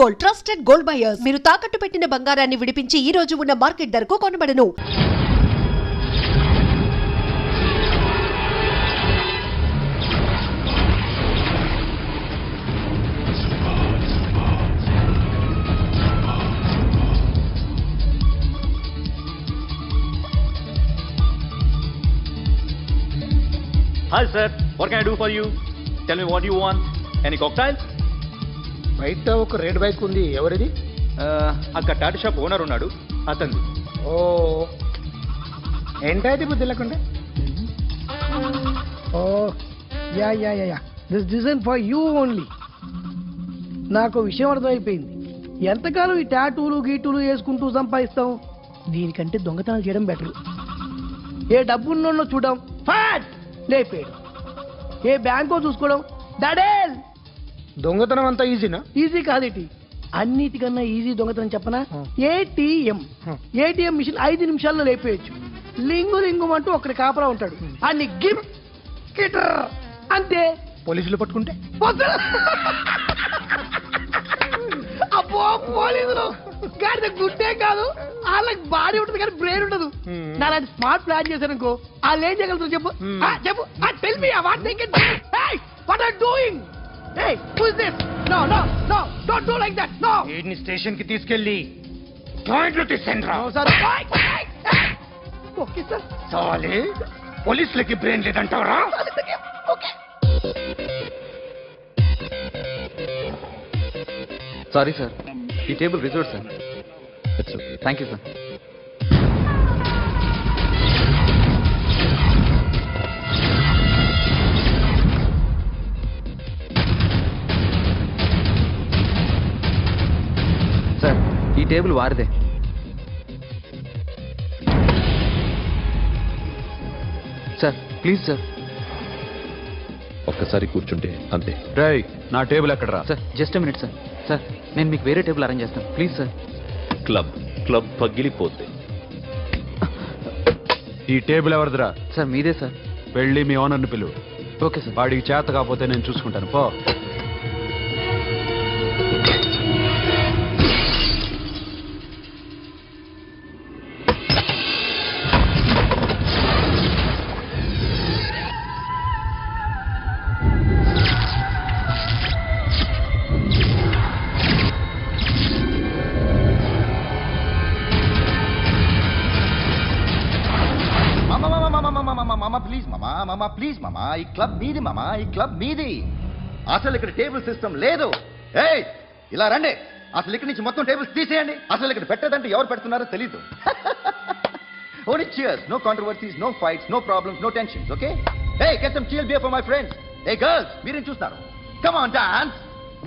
Gold, trusted gold buyers. మీరు తాకట్టు పెట్టిన బంగారాన్ని విడిపించి ఈ రోజు ఉన్న మార్కెట్ ధరకు కొనబడను. Hi sir, what can I do for you? Tell me what you want. Any cocktails? బయట ఒక రెడ్ బైక్ ఉంది, ఎవరిది? అక్కడ టాటా షాప్ ఓనర్ ఉన్నాడు, అతను. ఓ ఏంటది బుద్ధి లేకుండా? Oh yeah yeah yeah yeah this design for you only. నాకు విషయం అర్థమైపోయింది. ఎంతకాలం ఈ టాటూలు గీటూలు వేసుకుంటూ సంపాదిస్తాం? దీనికంటే దొంగతనాలు చేయడం బెటర్. ఏ డబ్బున్నోళ్ళో చూడడం ఫాట్ లేపేయడం, ఏ బ్యాంకో చూసుకోవడం దడేల్. దొంగతనం అంతా ఈజీనా? ఈజీ కాదేటి, అన్నిటికన్నా ఈజీ దొంగతనం చెప్పనా? ఏటీఎం మిషన్ 5 నిమిషాల్లో లేపేయచ్చు. లింగు లింగు అంటూ ఒకటి కాపలా ఉంటాడు, అన్ని గిమ్ కిటర్ అంతే. పోలీసులు పట్టుకుంటే? అబ్బో పోలీసులు గాడి గుడ్డే కాదు, వాళ్ళకి బాడీ ఉంటుంది కానీ బ్రెయిన్ ఉండదు. నా స్మార్ట్ ప్లాన్ చేశాను అనుకో, వాళ్ళు ఏం చేయగలుగుతారు చెప్పు? చెప్పు, tell me what they can. Hey what are doing? Hey who is this? No no no don't do like that. No, వీడిని స్టేషన్ కి తీసుకెళ్ళి జాయింట్లు తీసుకెళ్ళరా. Sir okay sir. సాలే పోలీసులకి బ్రెయిన్ లేదంటావరా? ఓకే. సారీ సార్, ఈ table reserve sir. It's okay, thank you sir. Sir ఈ టేబుల్ వారిదే. Sir please sir. ఒక్కసారి కూర్చుంటే అంతే. రై నా టేబుల్ ఎక్కడరా? Sir just minute sir. Sir నేను మీకు వేరే టేబుల్ అరేంజ్ చేస్తాను ప్లీజ్ సార్. క్లబ్ పగిలిపోతే ఈ టేబుల్ ఎవరిదిరా? సార్ మీదే సార్. వెళ్ళి మీ ఓనర్ని పిలువు. Okay sir. వాడికి చేత కాకపోతే నేను చూసుకుంటాను, పో. ప్లీజ్ మామా, ఈ క్లబ్ మీది మామా, ఈ క్లబ్ మీది. అసలు ఇక్కడ టేబుల్ సిస్టమ్ లేదు. ఏయ్ ఇలా రండి, అసలు ఇక్కడ నుంచి మొత్తం టేబుల్స్ తీసేయండి. అసలు ఇక్కడ పెట్టదంటే ఎవరు పెడుతున్నారో తెలీదు. Only cheers, no controversies, no fights, no problems, no tensions, okay? Hey, get some chill beer for my friends. Hey girls, మీరేం చూస్తారు? Come on, dance.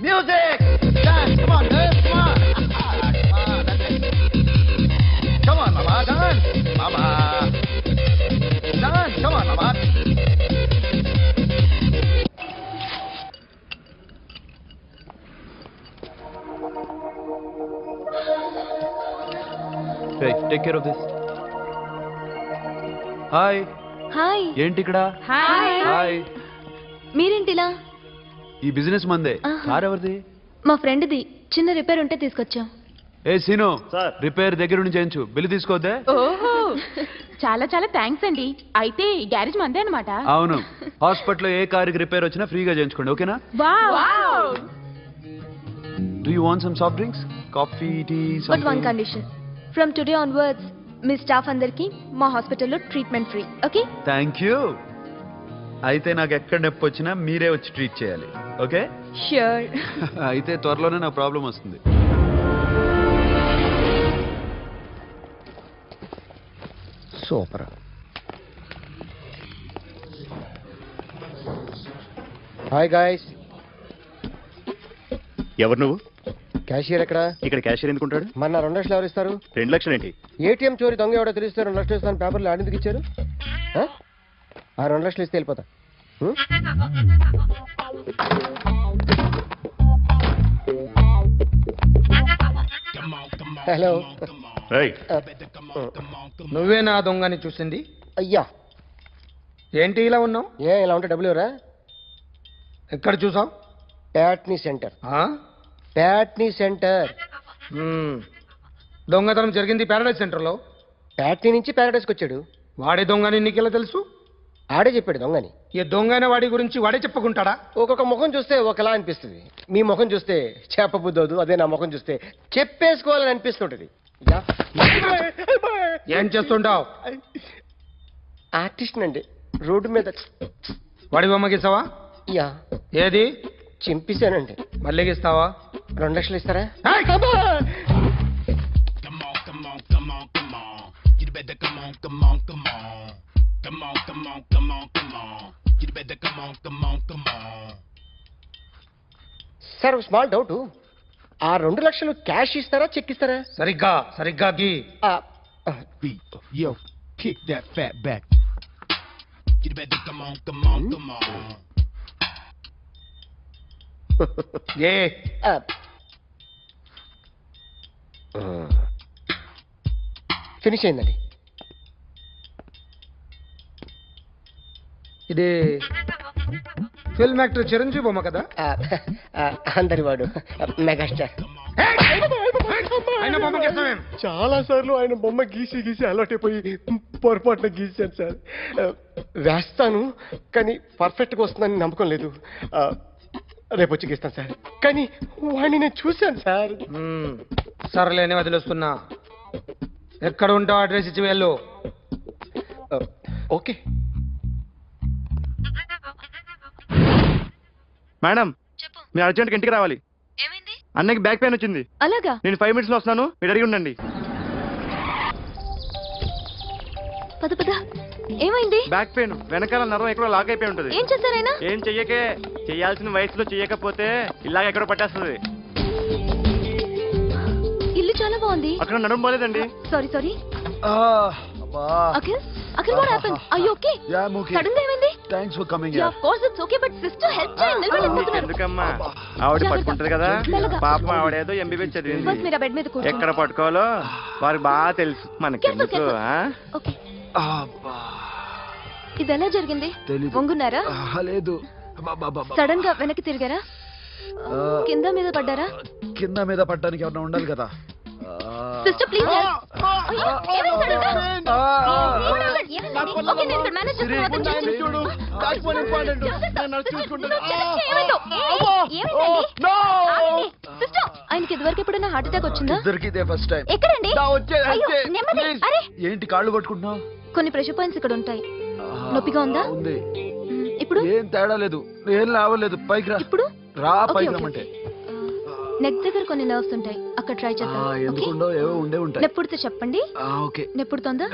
Music. Dance, come on girls, come on. Come on mama, dance. Mama. Dance, come on mama. Hey, take care of this. Hi. Hi. ఏంటి ఇక్కడ? Hi. Hi. మీరేంటిలా? ఈ business మందే. Car ఎవరిది? మా ఫ్రెండ్ది. చిన్న repair ఉంటే తీసుకొచ్చాం. ఏ scene, sir. Repair దగ్గర నుంచి చేయించు, బిల్లు తీసుకోవద్దే. ఓహో చాలా చాలా థ్యాంక్స్ అండి. అయితే ఈ గ్యారేజ్ మందే అన్నమాట. అవును, హాస్పిటల్లో ఏ కారుకి రిపేర్ వచ్చినా ఫ్రీగా చేయించుకోండి, ఓకేనా? Wow. Do you want some soft drinks, coffee, tea? But one condition, from today onwards మీ స్టాఫ్ అందరికి మా హాస్పిటల్లో treatment free, okay? Thank you. అయితే నాకు ఎక్కడ నొప్పి వచ్చినా మీరే వచ్చి ట్రీట్ చేయాలి, ఓకే? ష్యూర్. అయితే త్వరలోనే నాకు ప్రాబ్లం వస్తుంది. సూపర్. Hi guys. ఎవరు నువ్వు? క్యాషియర్ ఎక్కడ? ఇక్కడ క్యాషియర్ ఎందుకుంటాడు? మన 2 లక్షలు ఎవరు ఇస్తారు? 2 లక్షలు ఏంటి? ఏటీఎం చోరీ దొంగ ఎవడో తెలిస్తే 2 లక్షలు ఇస్తాను పేపర్లు ఆడేందుకు ఇచ్చారు? ఆ 2 లక్షలు ఇస్తే వెళ్ళిపోతా. హలో. నువ్వే నా దొంగని చూసింది? అయ్యా. ఏంటి ఇలా ఉన్నావు? ఇలా ఉంటే డబ్బులు ఎవరా? ఎక్కడ చూసావు? టాట్నీ సెంటర్. ప్యాట్నీ సెంటర్. దొంగతనం జరిగింది ప్యారడైజ్ సెంటర్లో. ప్యాట్నీ నుంచి ప్యారడైస్కి వచ్చాడు. వాడే దొంగని నీకెలా తెలుసు? ఆడే చెప్పాడు దొంగని. ఈ దొంగైన వాడి గురించి వాడే చెప్పుకుంటాడా? ఒక్కొక్క ముఖం చూస్తే ఒకలా అనిపిస్తుంది. మీ ముఖం చూస్తే చెప్పబుద్దోదు, అదే నా ముఖం చూస్తే చెప్పేసుకోవాలని అనిపిస్తుంటది. యా. ఏం చేస్తుంటావు? ఆర్టిస్ట్ అండి. రోడ్డు మీద వాడి బొమ్మ గీసావా? యా ఏది? చింపేశానండి. మళ్ళీ గీస్తావా? 2 లక్షలు ఇస్తారా? సార్ స్మాల్ డౌట్, ఆ 2 లక్షలు క్యాష్ ఇస్తారా చెక్ ఇస్తారా? సరిగ్గా గీ. Yo, kick that fat back. You better come on. A finish అయిందండి. ఇది ఫిల్మ్ యాక్టర్ చిరంజీవి బొమ్మ కదా? అందరి వాడు మెగాస్టార్. ఆయన బొమ్మ గీస్తావేం? చాలా సార్లు ఆయన బొమ్మ గీసి అలవాటైపోయి పొరపాటున గీసాను సార్. వేస్తాను కానీ పర్ఫెక్ట్గా వస్తుందని నమ్మకం లేదు. రేపు వచ్చి గీస్తాను సార్. కానీ వాడిని నేను చూశాను సార్. సర్లేని వదిలేస్తున్నా. ఎక్కడ ఉంటావు అడ్రస్ ఇచ్చి వెళ్ళు. ఓకే మేడం, మీరు అర్జెంట్గా ఇంటికి రావాలి. అన్నకి బ్యాక్ పెయిన్ వచ్చింది. అలాగా? నేను 5 minutes లో వస్తున్నాను, మీరు అడిగి ఉండండి. పద ఏమైంది? బ్యాక్ పెయిన్, వెనకాల నరం ఎక్కడో లాక్ అయిపోయి ఉంటుంది. ఏం చేశారైనా? ఏం చెయ్యకే, చెయ్యాల్సిన వయసులో చెయ్యకపోతే ఇలాగ ఎక్కడో పట్టేస్తుంది. ఇల్లు చాలా బాగుంది. అక్కడ నడుము పోలేదండి. Sorry Akhil what happened? Are you okay? Yeah, I'm okay. Sudden గా ఏమైంది? Thanks for coming Yeah, here. of course it's okay, but sister help చేయండి. నిలబడలేకపోతున్నారు. ఎందుకమ్మా, ఆవిడ పట్టుకుంటది కదా. పాపం ఆవిడేదో ఎంబీబీ చదివింది. బస్ మీరు బెడ్ మీద కూర్చోండి. ఎక్కడ పట్టుకోవాలో వారికి బాగా తెలుసు. మనకెందుకు? ఓకే. ఇది ఎలా జరిగింది? వంగున్నారా? లేదు, సడన్ గా వెనక్కి తిరిగారా? కింద మీద పడ్డారా? కింద మీద పడ్డానికి ఎవరైనా ఉండాలి కదా. సిస్టర్ ప్లీజ్ ఆయనకి ఇదివరకు ఎప్పుడైనా హార్ట్ అటాక్ వచ్చిందా? ఇద్దరికిదే ఫస్ట్ టైం. ఎక్కడండి? ఏంటి కాళ్ళు పట్టుకుంటున్నావు? కొన్ని ప్రెషర్ పాయింట్స్ ఇక్కడ ఉంటాయి. నొప్పిగా ఉందా? ఉంది. ఇప్పుడు ఏం తేడా లేదు, ఏం లావలేదు. పైకి రా. ఇప్పుడు పైకి రమ్మంటే. నెక్ దగ్గర కొన్ని నర్వ్స్ ఉంటాయి, అక్కడ ట్రై చేద్దాం. ఎందుకుండో ఏవో ఉండే ఉంటాయి. నెప్పుడుతో చెప్పండి. ఓకే. నెప్పుడుతోందా?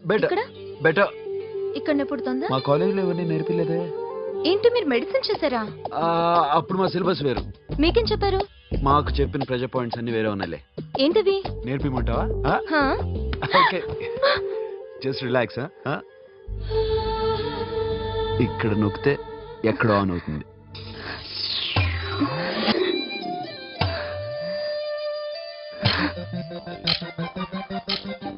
బెటర్. ఇక్కడ నెప్పుడుతోందా? మా కాలేజీలో ఎవరిని నేర్పిలేదే. ఏంటి మీరు మెడిసిన్ చేశారా? అప్పుడు మా సిలబస్ వేరు. మీకేం చెప్పారు? మాకు చెప్పిన ప్రెజర్ పాయింట్స్ అన్ని వేరే ఉన్నాయిలే. ఏంటివి? నేర్పిమంటావా? Okay, just relax. ఇక్కడ నొక్కితే ఎక్కడో ఆన్ అవుతుంది.